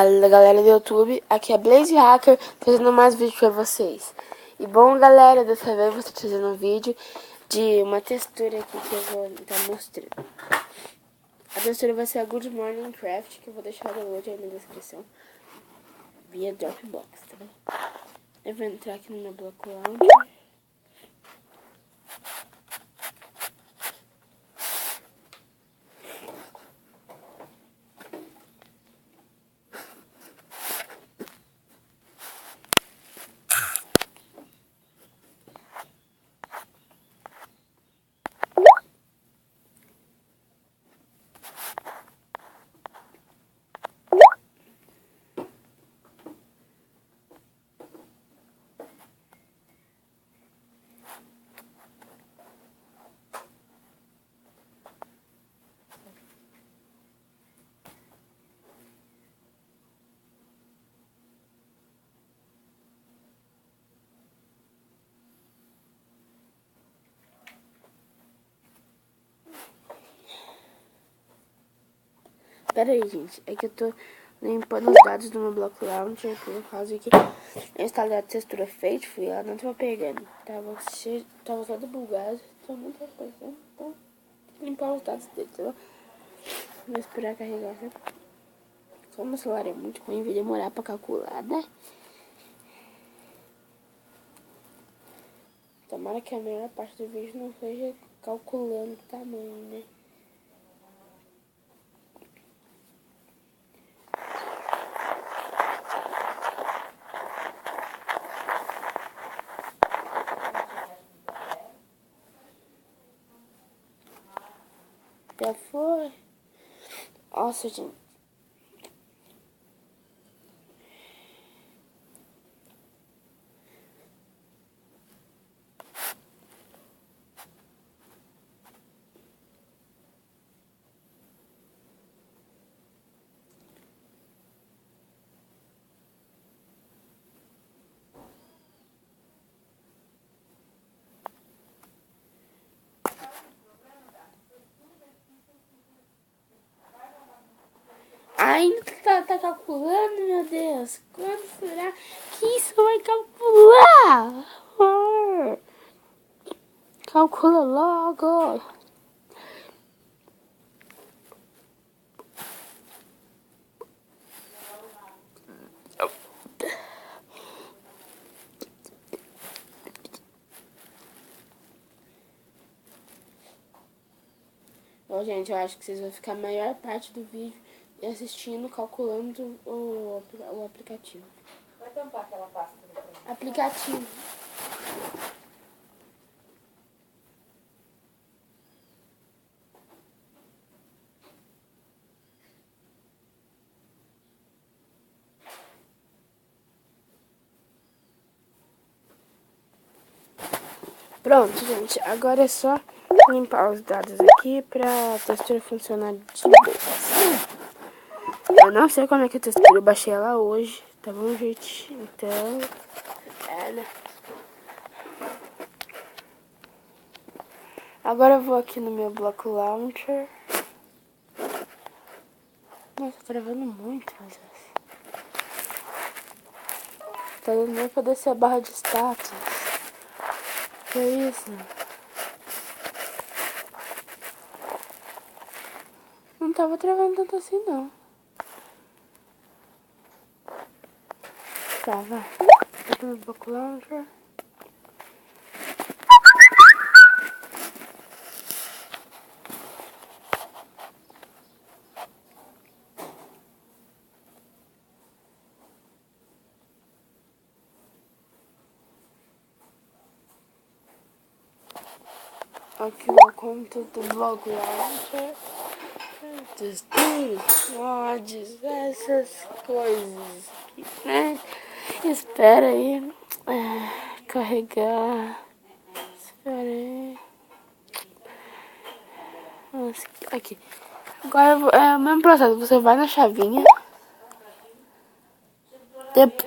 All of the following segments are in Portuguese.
Fala galera do YouTube, aqui é Blaze Hacker trazendo mais vídeos pra vocês. E bom galera, dessa vez eu vou estar trazendo um vídeo de uma textura aqui que eu vou estar mostrando. A textura vai ser a Good Morning Craft, que eu vou deixar o download aí na descrição via Dropbox, tá bom? Eu vou entrar aqui no meu Block Launcher. Pera aí, gente, é que eu tô limpando os dados do meu Block Launcher por causa que eu instalei a textura Fateful e ela não tava pegando. Tava todo bugado, então muita coisa. Então, tem que limpar os dados dele, tá bom? Vou esperar carregar, né? Como o celular é muito ruim, vai demorar pra calcular, né? Tomara que a maior parte do vídeo não seja calculando o tamanho, né? Já foi. Nossa, gente. Ainda tá calculando, meu Deus. Quando será que isso vai calcular? Calcula logo. Bom, gente, eu acho que vocês vão ficar a maior parte do vídeo assistindo, calculando o aplicativo. Vai tampar aquela pasta do frente. Aplicativo. Pronto, gente. Agora é só limpar os dados aqui pra textura funcionar de boa. Eu não sei como é que a textura, eu baixei ela hoje, tá bom, gente? Então, né? Agora eu vou aqui no meu Block Launcher. Nossa, tá travando muito, meu Deus. Tá dando nem pra descer a barra de status. Que isso? Não tava travando tanto assim, não. Tá, vai. Aqui no Block Launcher. Aqui o conta do Block Launcher. Texturas, mods, essas coisas aqui, né? Espera aí. Carregar. Espera aí. Nossa, aqui. Agora é o mesmo processo. Você vai na chavinha.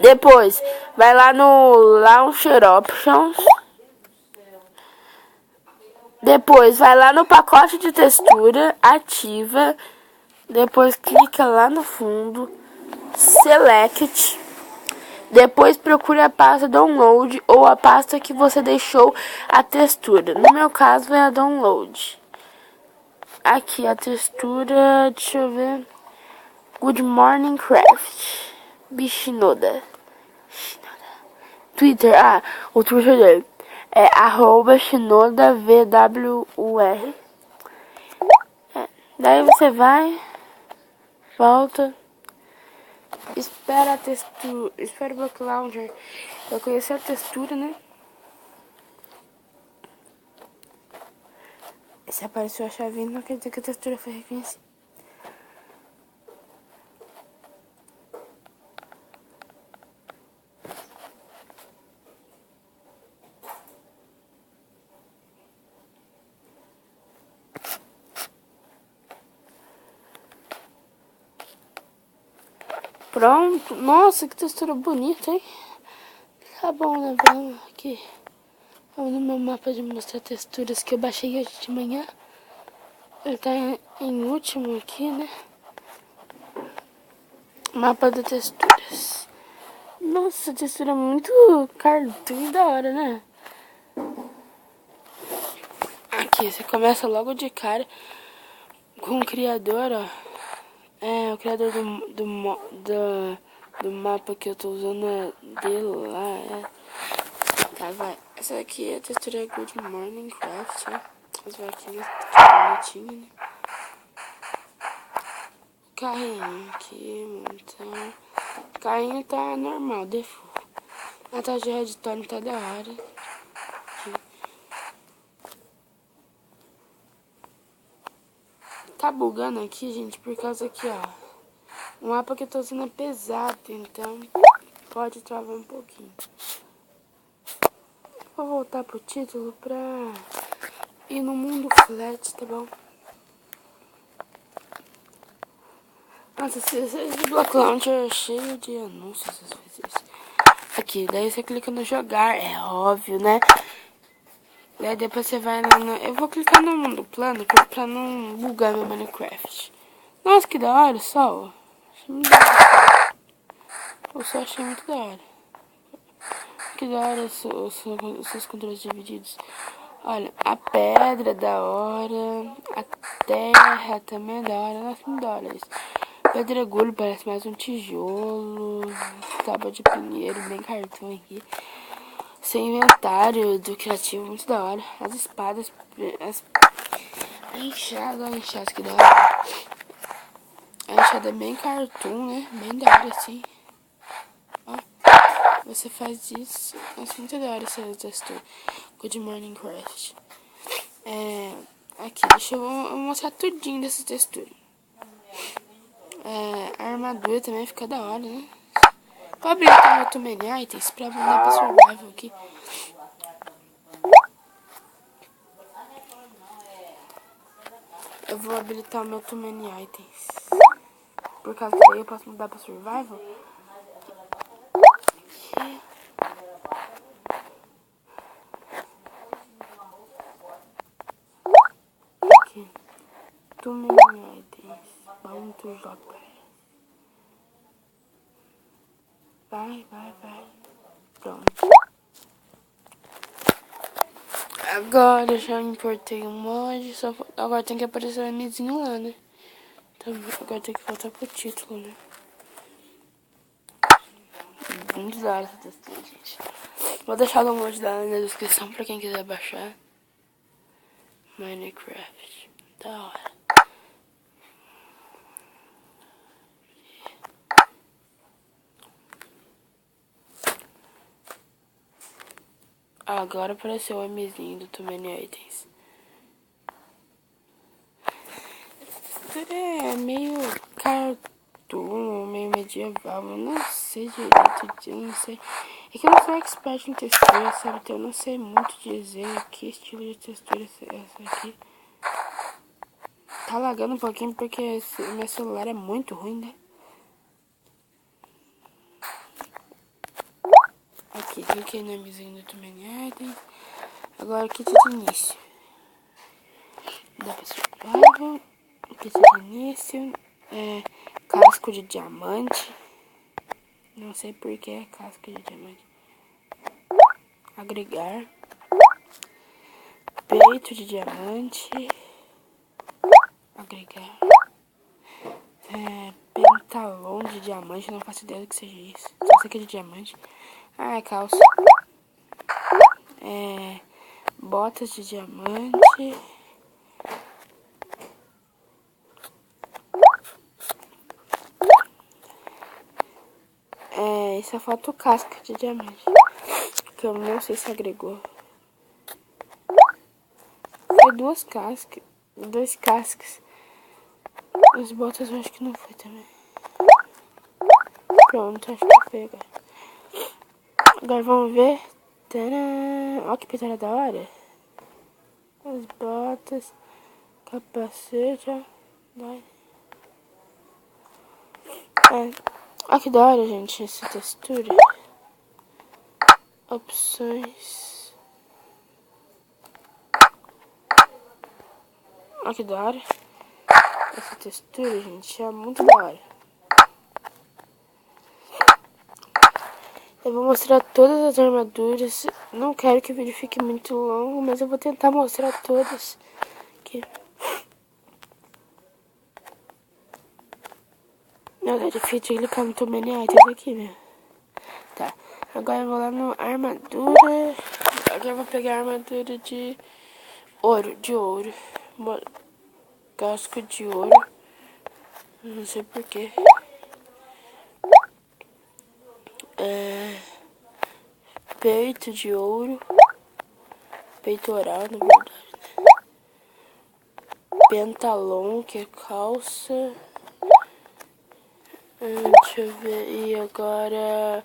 Depois vai lá no Launcher Options. Depois vai lá no pacote de textura, ativa. Depois clica lá no fundo. Select. Depois procure a pasta Download ou a pasta que você deixou a textura. No meu caso é a Download. Aqui a textura, deixa eu ver. Good Morning Craft. Bishinoda. Twitter, o Twitter dele é @ShinodaVWUR. Daí você vai, volta, espera a textura, espera o Block Launcher pra conhecer a textura, né? Se apareceu a chavinha, não quer dizer que a textura foi reconhecida. Pronto. Nossa, que textura bonita, hein? Tá bom, né? Vamos aqui. Vamos no meu mapa de mostrar texturas que eu baixei hoje de manhã. Ele tá em último aqui, né? Mapa de texturas. Nossa, a textura é muito cartoon da hora, né? Aqui, você começa logo de cara com o criador, ó. O criador do mapa que eu tô usando é dele lá, Tá, vai. Essa daqui é a textura Good Morning Craft, ó. As vaquinhas bonitinhas, né? Carrinho aqui, montar. Carrinho tá normal, default. A taxa de redstone tá da hora. Aqui. Tá bugando aqui, gente, por causa que, ó. O mapa que eu tô usando é pesado, então pode travar um pouquinho. Vou voltar pro título pra ir no mundo flat, tá bom? Nossa, esse Block Launcher é cheio de anúncios às vezes. Aqui, daí você clica no jogar, é óbvio, né? Daí depois você vai lá no... Eu vou clicar no mundo plano pra não bugar meu Minecraft. Nossa, que da hora o sol. Achei muito da hora. O sol achei muito da hora. Que da hora os seus controles divididos. Olha, a pedra é da hora. A terra também é da hora. Nossa, muito da hora isso. Pedregulho parece mais um tijolo. Tábua de pinheiro, bem cartão aqui. Seu inventário do criativo, muito da hora. As espadas, a enxada que da hora. A enxada é bem cartoon, né? Bem da hora assim. Ó, você faz isso. Nossa, muito da hora essa textura. Good Morning Craft. Aqui, deixa eu mostrar tudinho dessa textura. A armadura também fica da hora, né? Vou abrir aqui meu Too Many Items pra mandar pra survival aqui. Eu vou habilitar o meu Too Many Items. Por causa que daí eu posso mudar pra survival. Aqui. Too Many Items. Vamos to jogar. Vai. Pronto. Agora eu já importei um mod. Agora tem que aparecer o Mzinho lá, né? Então agora tem que voltar pro título, né? Muito da hora essa textura, gente. Vou deixar o download dela na descrição pra quem quiser baixar. Minecraft. Da hora. Agora apareceu o Mzinho do Too Many Items. Essa textura é meio cartoon, meio medieval. Eu não sei direito, eu não sei. É que eu não sou expert em textura, sabe? Então eu não sei muito dizer que estilo de textura é essa aqui. Tá lagando um pouquinho porque meu celular é muito ruim, né? Aqui, cliquei no Mzinho do Too Many Items. Agora kit de início. Dá pra survival. Kit de início. Casco de diamante. Não sei por que é casca de diamante. Agregar. Peito de diamante. Agregar. Pentalon de diamante. Não faço ideia do que seja isso. Só sei que é de diamante. Ah, é calça. Botas de diamante. Só falta o casca de diamante. Que eu não sei se agregou. Foi duas cascas. Dois cascas. As botas eu acho que não foi também. Pronto, acho que foi agora. Agora vamos ver. Tcharam! Olha que pintura da hora. As botas. Capacete. Olha que da hora, gente, essa textura. Opções. Olha que da hora. Essa textura, gente, é muito da hora. Eu vou mostrar todas as armaduras. Não quero que o vídeo fique muito longo, mas eu vou tentar mostrar todas. Aqui. Na verdade, eu fiz de clicar no Too Many Items aqui, né? Tá. Agora eu vou lá no armadura. Agora eu vou pegar a armadura de ouro. Casco de ouro. Não sei porquê. Peito de ouro. Peitoral, na verdade, né? Pentalon, que é calça. Deixa eu ver. E agora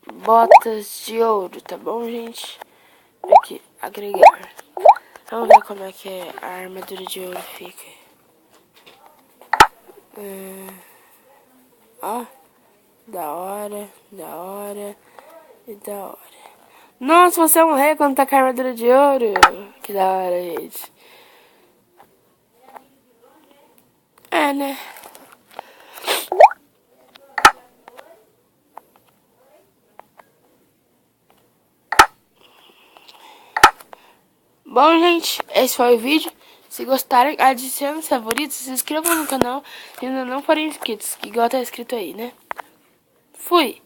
botas de ouro, tá bom, gente? Aqui, agregar. Vamos ver como é que a armadura de ouro fica. Ó, da hora e da hora. Nossa, você é um rei quando tá com a armadura de ouro. Que da hora, gente. Né? Bom, gente, esse foi o vídeo. Se gostarem, adicione os favoritos, se inscrevam no canal se ainda não forem inscritos, igual tá escrito aí, né? Fui!